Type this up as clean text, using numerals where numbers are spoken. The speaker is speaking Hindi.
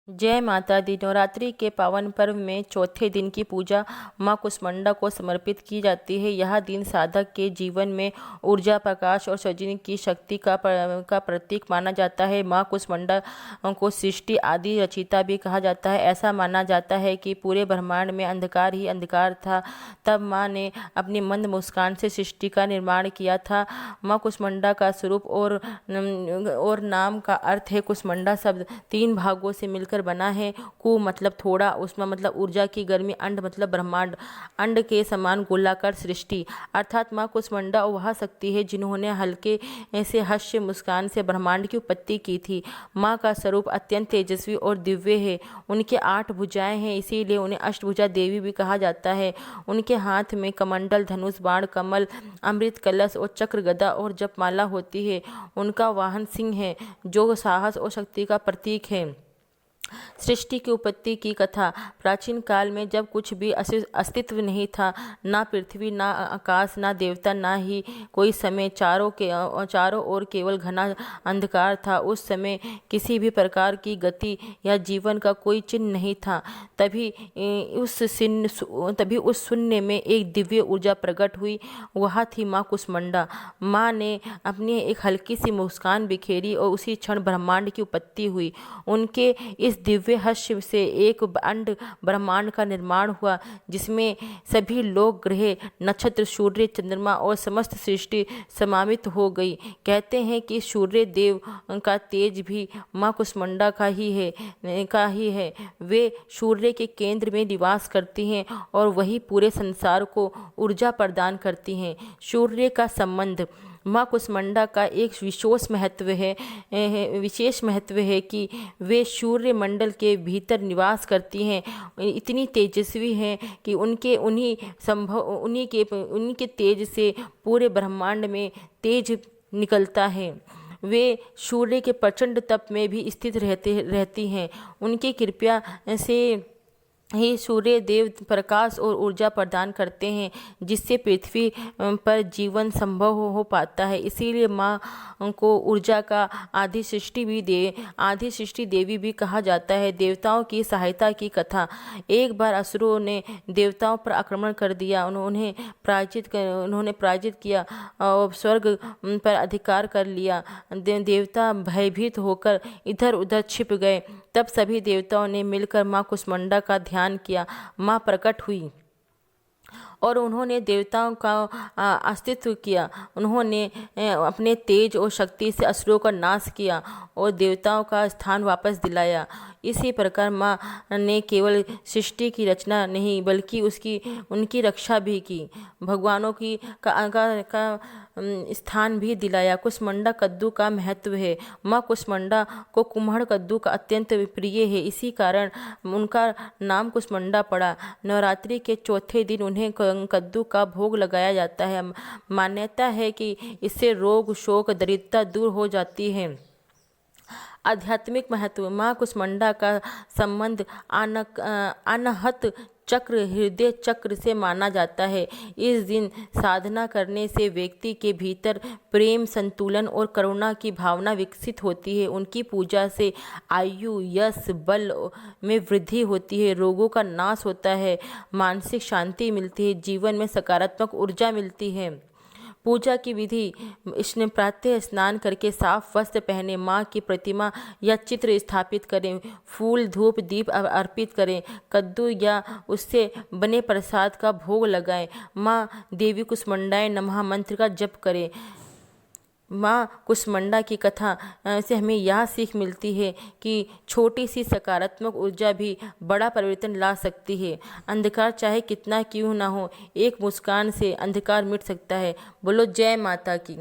जय माता दी। नवरात्रि के पावन पर्व में चौथे दिन की पूजा माँ कुष्मांडा को समर्पित की जाती है। यह दिन साधक के जीवन में ऊर्जा, प्रकाश और सृजन की शक्ति का प्रतीक माना जाता है। माँ कुष्मांडा को सृष्टि आदि रचयिता भी कहा जाता है। ऐसा माना जाता है कि पूरे ब्रह्मांड में अंधकार ही अंधकार था, तब माँ ने अपनी मंद मुस्कान से सृष्टि का निर्माण किया था। माँ कुष्मांडा का स्वरूप और नाम का अर्थ है। कुष्मांडा शब्द 3 भागों से मिलकर बना है। कु मतलब थोड़ा, उष्मा मतलब ऊर्जा की गर्मी, अंड मतलब ब्रह्मांड, अंड के समान गोलाकार सृष्टि। अर्थात माँ कुष्मांडा वह शक्ति है जिन्होंने हल्के से हास्य मुस्कान से ब्रह्मांड की उत्पत्ति की थी। माँ का स्वरूप अत्यंत तेजस्वी और दिव्य है। उनके 8 भुजाएं हैं, इसीलिए उन्हें अष्टभुजा देवी भी कहा जाता है। उनके हाथ में कमंडल, धनुष, बाण, कमल, अमृत कलश और चक्र, गदा और जपमाला होती है। उनका वाहन सिंह है, जो साहस और शक्ति का प्रतीक है। सृष्टि की उत्पत्ति की कथा। प्राचीन काल में जब कुछ भी अस्तित्व नहीं था, ना पृथ्वी, ना आकाश, ना देवता, ना ही कोई समय, चारों ओर केवल घना अंधकार था। उस समय किसी भी प्रकार की गति या जीवन का कोई चिन्ह नहीं था। तभी उस शून्य में एक दिव्य ऊर्जा प्रकट हुई। वह थी माँ कुष्मांडा। माँ ने अपनी एक हल्की सी मुस्कान बिखेरी और उसी क्षण ब्रह्मांड की उत्पत्ति हुई। उनके इस दिव्य हास्य से एक अंड ब्रह्मांड का निर्माण हुआ, जिसमें सभी लोग, ग्रह, नक्षत्र, सूर्य, चंद्रमा और समस्त सृष्टि समावित हो गई। कहते हैं कि सूर्य देव का तेज भी माँ कुष्मांडा का ही है। वे सूर्य के केंद्र में निवास करती हैं और वही पूरे संसार को ऊर्जा प्रदान करती हैं। सूर्य का संबंध माँ कुष्मांडा का एक विशेष महत्व है कि वे सूर्य मंडल के भीतर निवास करती हैं। इतनी तेजस्वी हैं कि उन्हीं के तेज से पूरे ब्रह्मांड में तेज निकलता है। वे सूर्य के प्रचंड तप में भी स्थित रहती हैं। उनकी कृपा से ही सूर्य देव प्रकाश और ऊर्जा प्रदान करते हैं, जिससे पृथ्वी पर जीवन संभव हो पाता है। इसीलिए माँ को ऊर्जा का आदि सृष्टि देवी भी कहा जाता है। देवताओं की सहायता की कथा। एक बार असुरों ने देवताओं पर आक्रमण कर दिया। उन्होंने पराजित किया और स्वर्ग पर अधिकार कर लिया। देवता भयभीत होकर इधर उधर छिप गए। तब सभी देवताओं ने मिलकर माँ कुष्मांडा का ध्यान किया। माँ प्रकट हुई और उन्होंने देवताओं का अस्तित्व किया। उन्होंने अपने तेज और शक्ति से असुरों का नाश किया और देवताओं का स्थान वापस दिलाया। इसी प्रकार माँ ने केवल सृष्टि की रचना नहीं, बल्कि उनकी रक्षा भी की। भगवानों का स्थान भी दिलाया। कुष्मांडा कद्दू का महत्व है। माँ कुष्मांडा को कुम्हड़ कद्दू का अत्यंत प्रिय है, इसी कारण उनका नाम कुष्मांडा पड़ा। नवरात्रि के चौथे दिन उन्हें कद्दू का भोग लगाया जाता है। मान्यता है कि इससे रोग, शोक, दरिद्रता दूर हो जाती है। आध्यात्मिक महत्व। माँ कुष्मांडा का संबंध अनाहत चक्र, हृदय चक्र से माना जाता है। इस दिन साधना करने से व्यक्ति के भीतर प्रेम, संतुलन और करुणा की भावना विकसित होती है। उनकी पूजा से आयु, यश, बल में वृद्धि होती है, रोगों का नाश होता है, मानसिक शांति मिलती है, जीवन में सकारात्मक ऊर्जा मिलती है। पूजा की विधि। इसने प्रातः स्नान करके साफ वस्त्र पहने, माँ की प्रतिमा या चित्र स्थापित करें, फूल, धूप, दीप अर्पित करें, कद्दू या उससे बने प्रसाद का भोग लगाएं। माँ देवी कुष्मांडाय नमः मंत्र का जप करें। माँ कुष्मांडा की कथा से हमें यह सीख मिलती है कि छोटी सी सकारात्मक ऊर्जा भी बड़ा परिवर्तन ला सकती है। अंधकार चाहे कितना क्यों ना हो, एक मुस्कान से अंधकार मिट सकता है। बोलो जय माता की।